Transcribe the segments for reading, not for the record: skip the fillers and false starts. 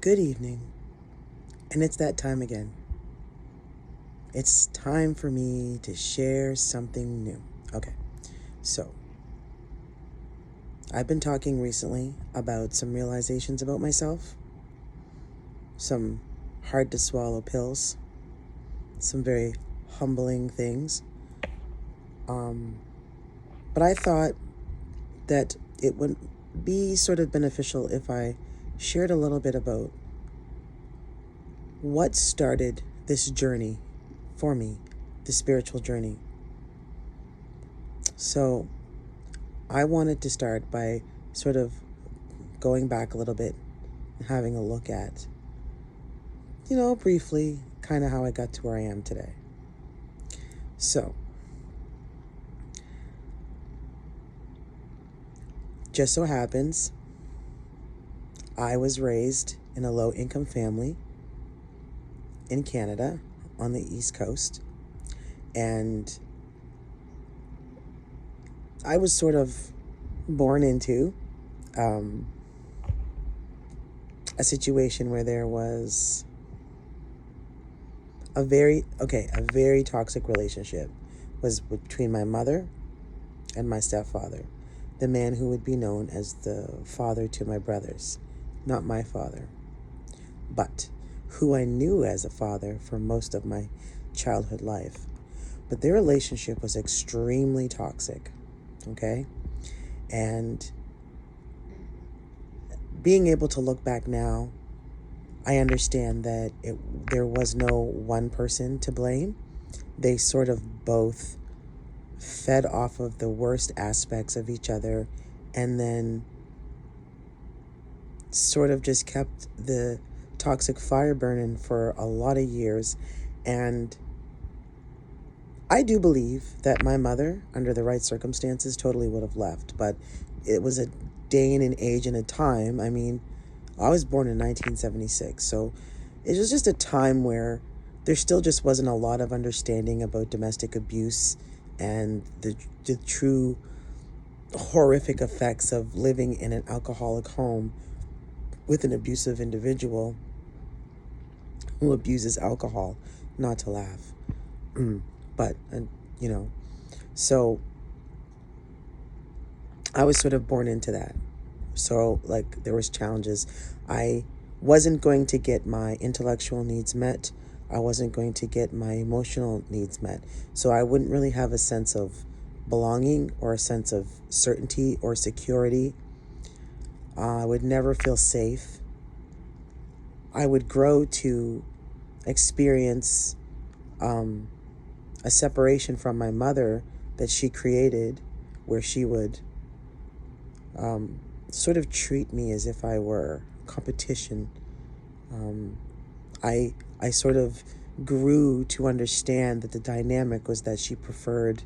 Good evening. And it's that time again. It's time for me to share something new. Okay, so I've been talking recently about some realizations about myself, some hard to swallow pills, some very humbling things. But I thought that it would be sort of beneficial if I shared a little bit about what started this journey for me, the spiritual journey. So I wanted to start by sort of going back a little bit and having a look at, briefly, kind of how I got to where I am today. So, just so happens, I was raised in a low-income family in Canada on the East Coast, and I was sort of born into a situation where there was a very toxic relationship was between my mother and my stepfather, the man who would be known as the father to my brothers, not my father, but who I knew as a father for most of my childhood life. But their relationship was extremely toxic, okay? And being able to look back now, I understand that there was no one person to blame. They sort of both fed off of the worst aspects of each other and then sort of just kept the toxic fire burning for a lot of years. And I do believe that my mother, under the right circumstances, totally would have left. But it was a day and an age and a time. I mean, I was born in 1976, so it was just a time where there still just wasn't a lot of understanding about domestic abuse and the true horrific effects of living in an alcoholic home with an abusive individual who abuses alcohol. Not to laugh. But, so I was sort of born into that. So, there was challenges. I wasn't going to get my intellectual needs met. I wasn't going to get my emotional needs met. So I wouldn't really have a sense of belonging or a sense of certainty or security. I would never feel safe. I would grow to experience a separation from my mother that she created, where she would sort of treat me as if I were competition. I sort of grew to understand that the dynamic was that she preferred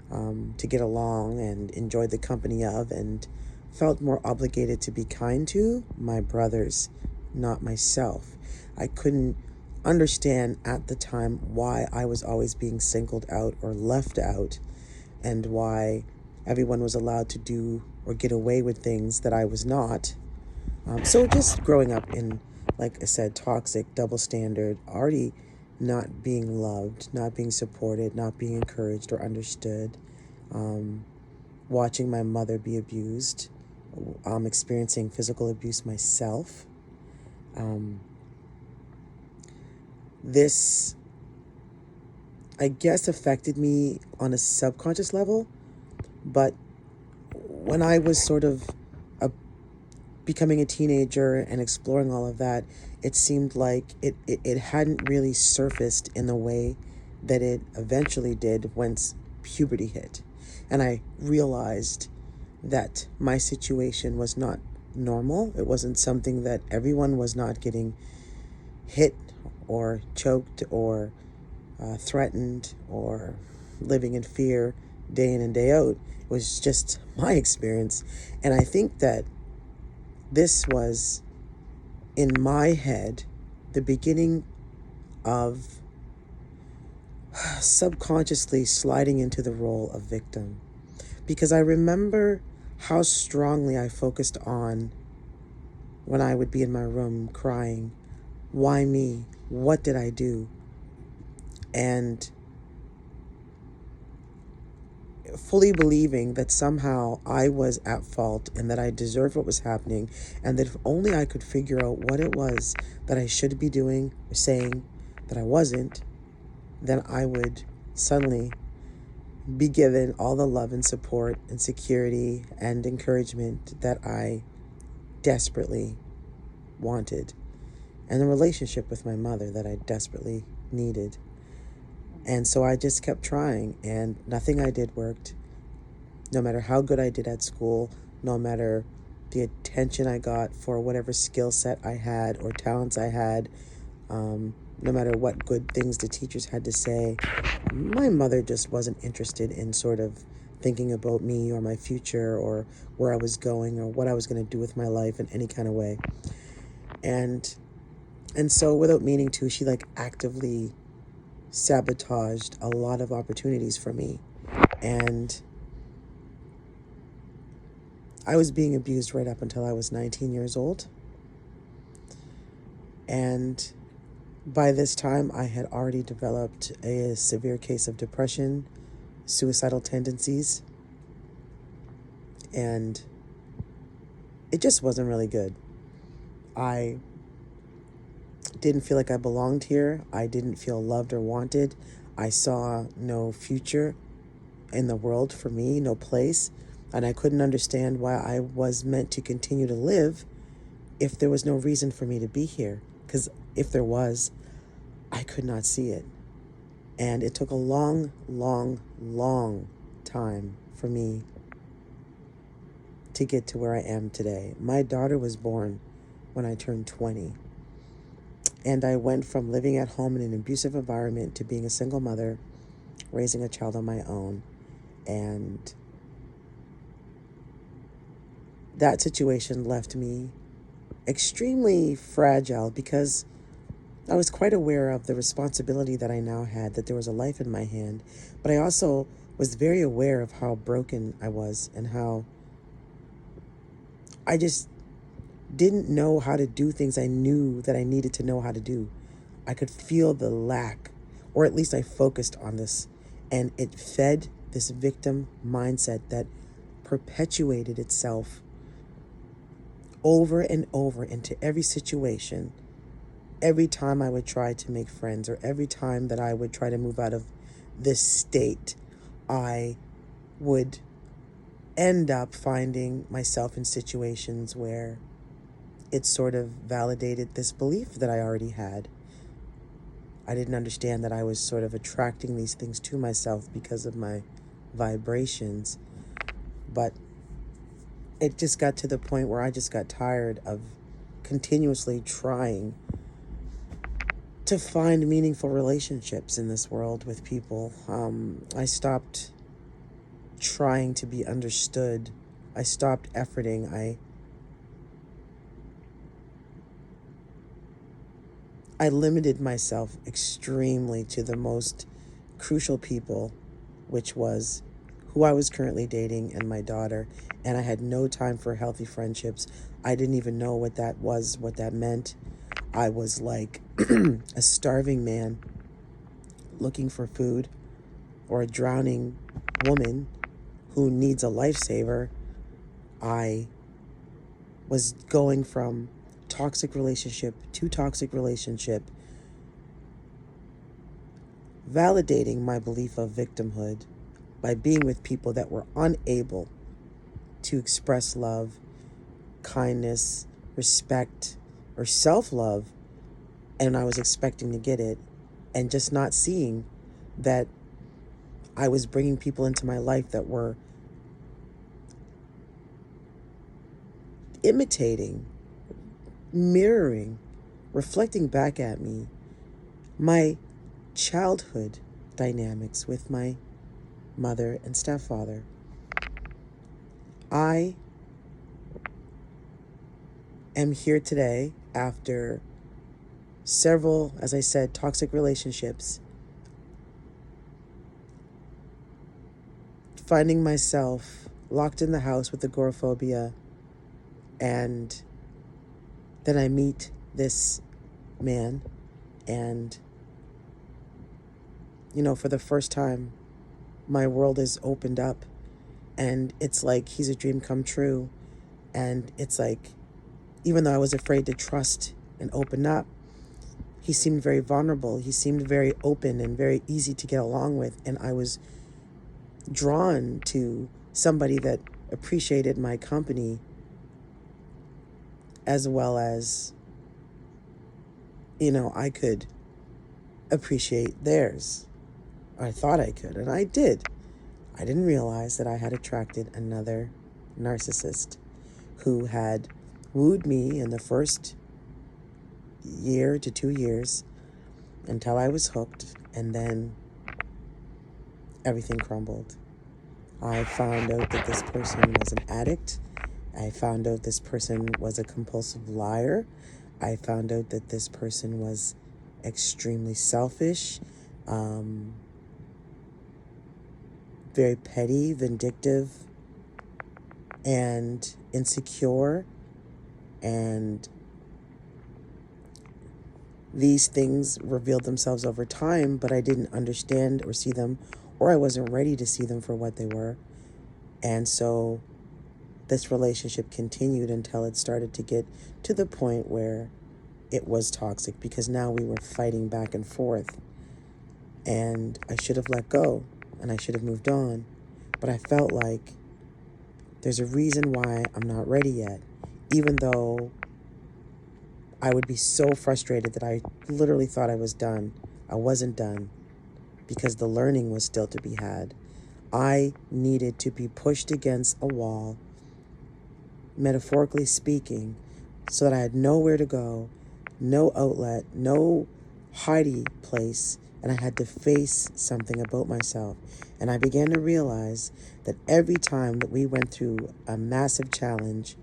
to get along and enjoy the company of, and felt more obligated to be kind to my brothers, not myself. I couldn't understand at the time why I was always being singled out or left out, and why everyone was allowed to do or get away with things that I was not. So just growing up in, like I said, toxic, double standard, already not being loved, not being supported, not being encouraged or understood, watching my mother be abused, experiencing physical abuse myself. This, I guess, affected me on a subconscious level, but when I was sort of becoming a teenager and exploring all of that, it seemed like it hadn't really surfaced in the way that it eventually did once puberty hit. And I realized that my situation was not normal. It wasn't something that everyone was not getting hit or choked or threatened or living in fear day in and day out. It was just my experience. And I think that this was, in my head, the beginning of subconsciously sliding into the role of victim. Because I remember how strongly I focused on when I would be in my room crying, why me? What did I do? And fully believing that somehow I was at fault and that I deserved what was happening, and that if only I could figure out what it was that I should be doing or saying that I wasn't, then I would suddenly be given all the love and support and security and encouragement that I desperately wanted, and a relationship with my mother that I desperately needed. And so I just kept trying, and nothing I did worked. No matter how good I did at school, no matter the attention I got for whatever skill set I had or talents I had, no matter what good things the teachers had to say, my mother just wasn't interested in sort of thinking about me or my future or where I was going or what I was going to do with my life in any kind of way. And so without meaning to, she like actively sabotaged a lot of opportunities for me. And I was being abused right up until I was 19 years old. And by this time, I had already developed a severe case of depression, suicidal tendencies, and it just wasn't really good. I didn't feel like I belonged here. I didn't feel loved or wanted. I saw no future in the world for me, no place, and I couldn't understand why I was meant to continue to live if there was no reason for me to be here. Because if there was, I could not see it. And it took a long, long, long time for me to get to where I am today. My daughter was born when I turned 20. And I went from living at home in an abusive environment to being a single mother, raising a child on my own. And that situation left me extremely fragile because I was quite aware of the responsibility that I now had, that there was a life in my hand. But I also was very aware of how broken I was and how I just didn't know how to do things I knew that I needed to know how to do. I could feel the lack, or at least I focused on this, and it fed this victim mindset that perpetuated itself over and over into every situation. Every time I would try to make friends, or every time that I would try to move out of this state, I would end up finding myself in situations where it sort of validated this belief that I already had. I didn't understand that I was sort of attracting these things to myself because of my vibrations. But it just got to the point where I just got tired of continuously trying to find meaningful relationships in this world with people. I stopped trying to be understood. I stopped efforting. I limited myself extremely to the most crucial people, which was who I was currently dating and my daughter, and I had no time for healthy friendships. I didn't even know what that was, what that meant. I was like a starving man looking for food, or a drowning woman who needs a lifesaver. I was going from toxic relationship to toxic relationship, validating my belief of victimhood by being with people that were unable to express love, kindness, respect, or self-love, and I was expecting to get it, and just not seeing that I was bringing people into my life that were imitating, mirroring, reflecting back at me my childhood dynamics with my mother and stepfather. I am here today after several, as I said, toxic relationships, finding myself locked in the house with agoraphobia and then I meet this man, and, for the first time, my world is opened up, and it's like he's a dream come true. And it's like, even though I was afraid to trust and open up, he seemed very vulnerable. He seemed very open and very easy to get along with. And I was drawn to somebody that appreciated my company as well as, I could appreciate theirs. I thought I could, and I did. I didn't realize that I had attracted another narcissist who had wooed me in the first year to 2 years until I was hooked, and then everything crumbled. I found out that this person was an addict. I found out this person was a compulsive liar. I found out that this person was extremely selfish, very petty, vindictive, and insecure. And these things revealed themselves over time, but I didn't understand or see them, or I wasn't ready to see them for what they were. And so this relationship continued until it started to get to the point where it was toxic, because now we were fighting back and forth. And I should have let go, and I should have moved on. But I felt like there's a reason why I'm not ready yet, even though I would be so frustrated that I literally thought I was done. I wasn't done, because the learning was still to be had. I needed to be pushed against a wall, metaphorically speaking, so that I had nowhere to go, no outlet, no hiding place, and I had to face something about myself. And I began to realize that every time that we went through a massive challenge,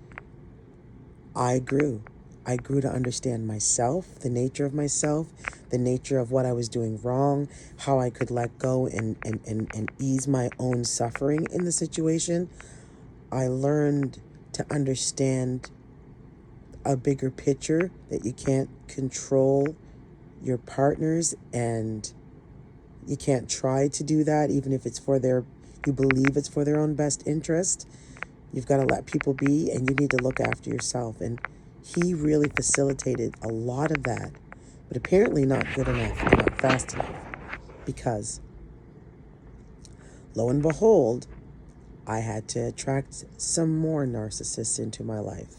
I grew. I grew to understand myself, the nature of myself, the nature of what I was doing wrong, how I could let go and ease my own suffering in the situation. I learned to understand a bigger picture, that you can't control your partners, and you can't try to do that, even if it's you believe it's for their own best interest. You've got to let people be, and you need to look after yourself. And he really facilitated a lot of that, but apparently not good enough and not fast enough, because lo and behold, I had to attract some more narcissists into my life.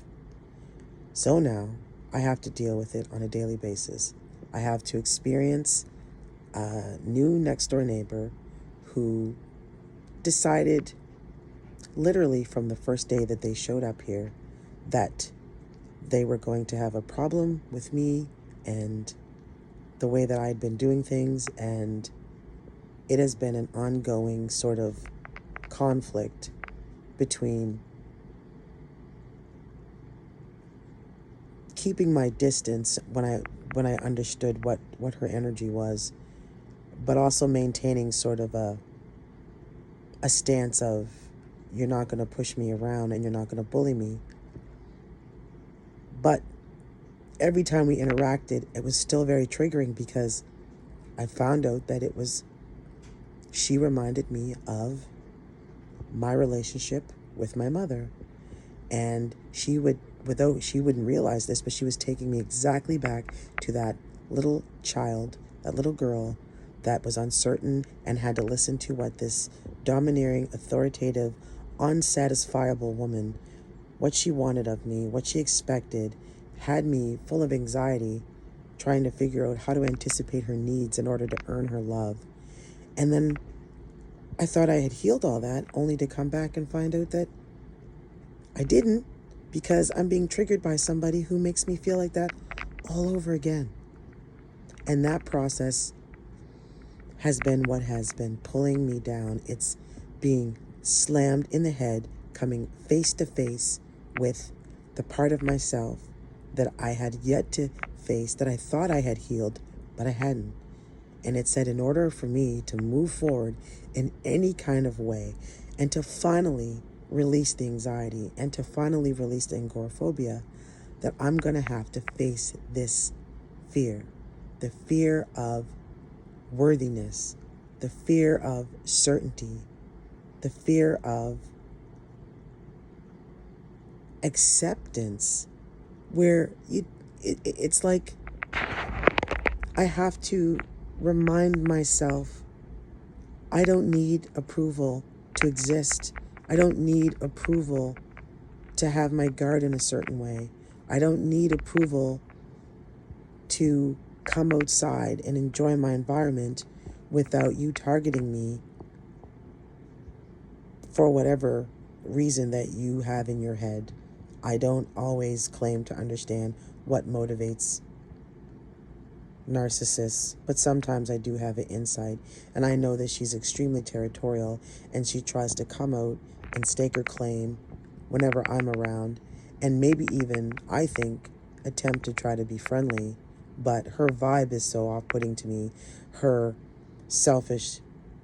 So now I have to deal with it on a daily basis. I have to experience a new next door neighbor who decided, literally from the first day that they showed up here, that they were going to have a problem with me and the way that I'd been doing things. And it has been an ongoing sort of conflict between keeping my distance when I understood what her energy was, but also maintaining sort of a stance of, you're not going to push me around and you're not going to bully me. But every time we interacted, it was still very triggering, because I found out that she reminded me of my relationship with my mother. And she wouldn't realize this, but she was taking me exactly back to that little child, that little girl that was uncertain and had to listen to what this domineering, authoritative, unsatisfiable woman, what she wanted of me, what she expected, had me full of anxiety, trying to figure out how to anticipate her needs in order to earn her love. And then I thought I had healed all that, only to come back and find out that I didn't, because I'm being triggered by somebody who makes me feel like that all over again. And that process has been what has been pulling me down. It's being slammed in the head, coming face to face with the part of myself that I had yet to face, that I thought I had healed, but I hadn't. And it said, in order for me to move forward in any kind of way, and to finally release the anxiety, and to finally release the agoraphobia, that I'm going to have to face this fear, the fear of worthiness, the fear of certainty, the fear of acceptance, where it's like I have to remind myself I don't need approval to exist. I don't need approval to have my garden a certain way. I don't need approval to come outside and enjoy my environment without you targeting me for whatever reason that you have in your head. I don't always claim to understand what motivates narcissists, but sometimes I do have an insight, and I know that she's extremely territorial, and she tries to come out and stake her claim whenever I'm around, and maybe even, I think, attempt to try to be friendly, but her vibe is so off-putting to me. Her selfish,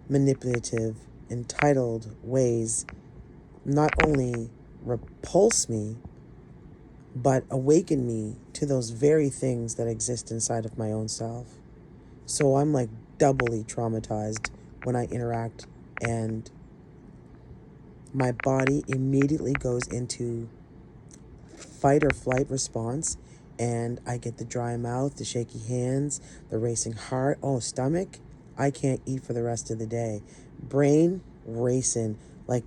manipulative, entitled ways not only repulse me, but awaken me to those very things that exist inside of my own self. So I'm like doubly traumatized when I interact, and my body immediately goes into fight or flight response, and I get the dry mouth, the shaky hands, the racing heart. Oh, stomach, I can't eat for the rest of the day. Brain racing, like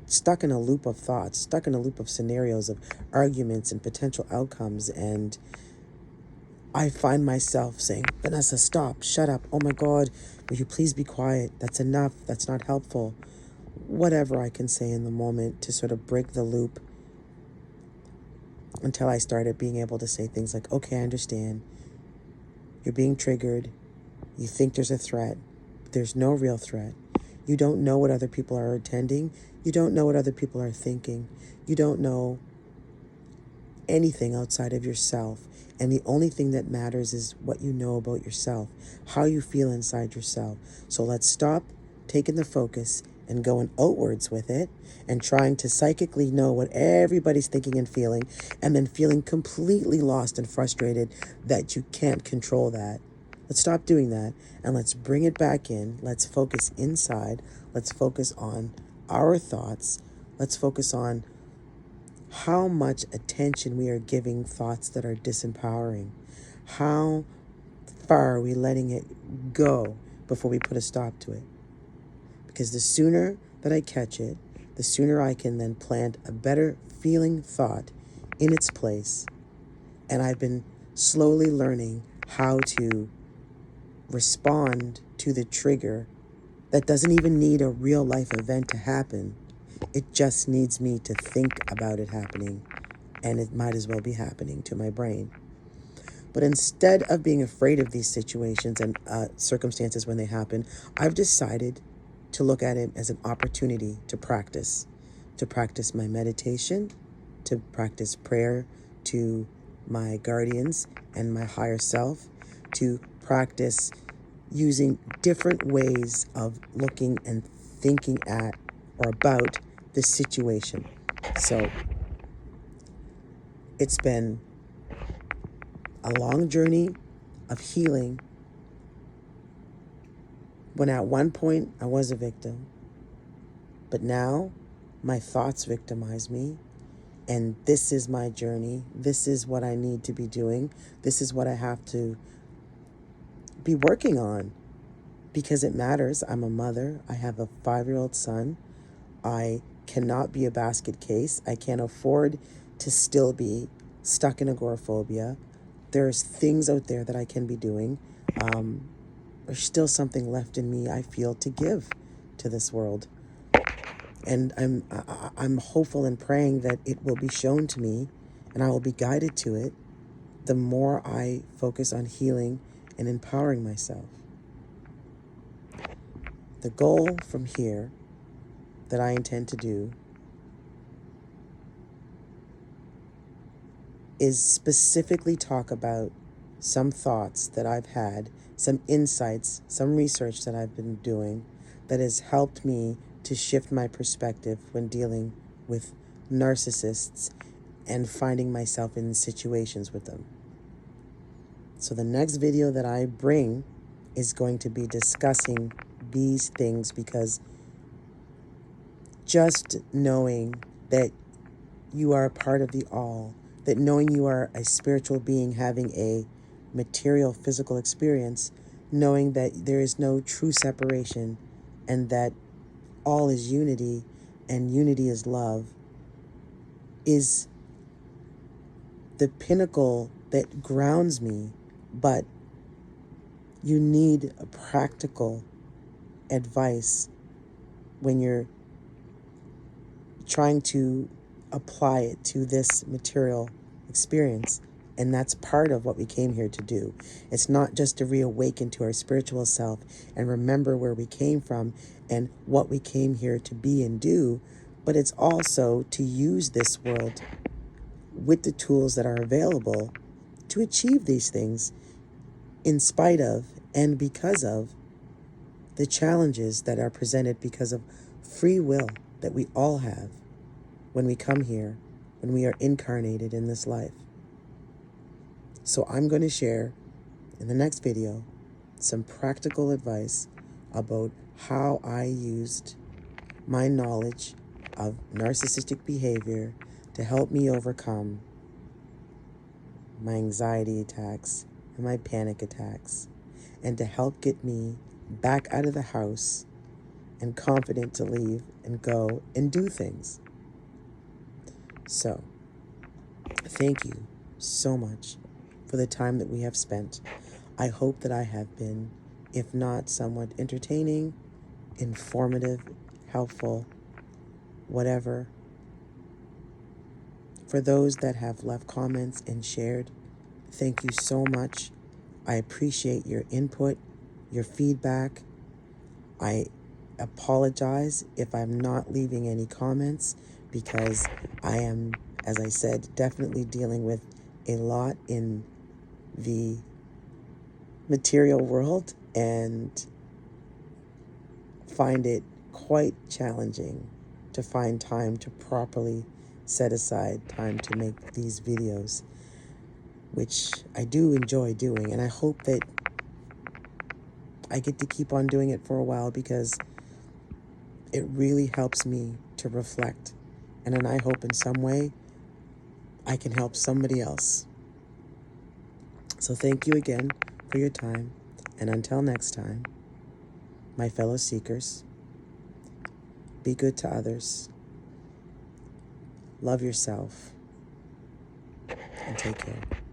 stuck in a loop of thoughts, stuck in a loop of scenarios of arguments and potential outcomes. And I find myself saying, Vanessa, stop, shut up. Oh my God, will you please be quiet? That's enough. That's not helpful. Whatever I can say in the moment to sort of break the loop, until I started being able to say things like, okay, I understand. You're being triggered. You think there's a threat, but there's no real threat. You don't know what other people are attending. You don't know what other people are thinking. You don't know anything outside of yourself. And the only thing that matters is what you know about yourself, how you feel inside yourself. So let's stop taking the focus and going outwards with it and trying to psychically know what everybody's thinking and feeling, and then feeling completely lost and frustrated that you can't control that. Let's stop doing that, and let's bring it back in. Let's focus inside. Let's focus on our thoughts. Let's focus on how much attention we are giving thoughts that are disempowering. How far are we letting it go before we put a stop to it? Because the sooner that I catch it, the sooner I can then plant a better feeling thought in its place. And I've been slowly learning how to respond to the trigger that doesn't even need a real life event to happen. It just needs me to think about it happening, and it might as well be happening to my brain. But instead of being afraid of these situations and circumstances when they happen, I've decided to look at it as an opportunity to practice my meditation, to practice prayer to my guardians and my higher self, to practice using different ways of looking and thinking at or about the situation. So it's been a long journey of healing, when at one point I was a victim, but now my thoughts victimize me, and this is my journey. This is what I need to be doing. This is what I have to be working on, because it matters. I'm a mother. I have a 5-year-old son. I cannot be a basket case. I can't afford to still be stuck in agoraphobia. There's things out there that I can be doing. There's still something left in me, I feel, to give to this world. And I'm hopeful and praying that it will be shown to me, and I will be guided to it the more I focus on healing and empowering myself. The goal from here that I intend to do is specifically talk about some thoughts that I've had, some insights, some research that I've been doing that has helped me to shift my perspective when dealing with narcissists and finding myself in situations with them. So the next video that I bring is going to be discussing these things, because just knowing that you are a part of the all, that knowing you are a spiritual being having a material physical experience, knowing that there is no true separation and that all is unity and unity is love, is the pinnacle that grounds me. But you need a practical advice when you're trying to apply it to this material experience. And that's part of what we came here to do. It's not just to reawaken to our spiritual self and remember where we came from and what we came here to be and do, but it's also to use this world with the tools that are available to achieve these things, in spite of and because of the challenges that are presented because of free will that we all have when we come here, when we are incarnated in this life. So I'm going to share in the next video some practical advice about how I used my knowledge of narcissistic behavior to help me overcome my anxiety attacks and my panic attacks, and to help get me back out of the house and confident to leave and go and do things. So, thank you so much for the time that we have spent. I hope that I have been, if not somewhat entertaining, informative, helpful, whatever. For those that have left comments and shared, thank you so much. I appreciate your input, your feedback. I apologize if I'm not leaving any comments, because I am, as I said, definitely dealing with a lot in the material world and find it quite challenging to find time to properly set aside time to make these videos, which I do enjoy doing, and I hope that I get to keep on doing it for a while, because it really helps me to reflect, and then I hope in some way I can help somebody else. So thank you again for your time, and until next time, my fellow seekers, be good to others, love yourself, and take care.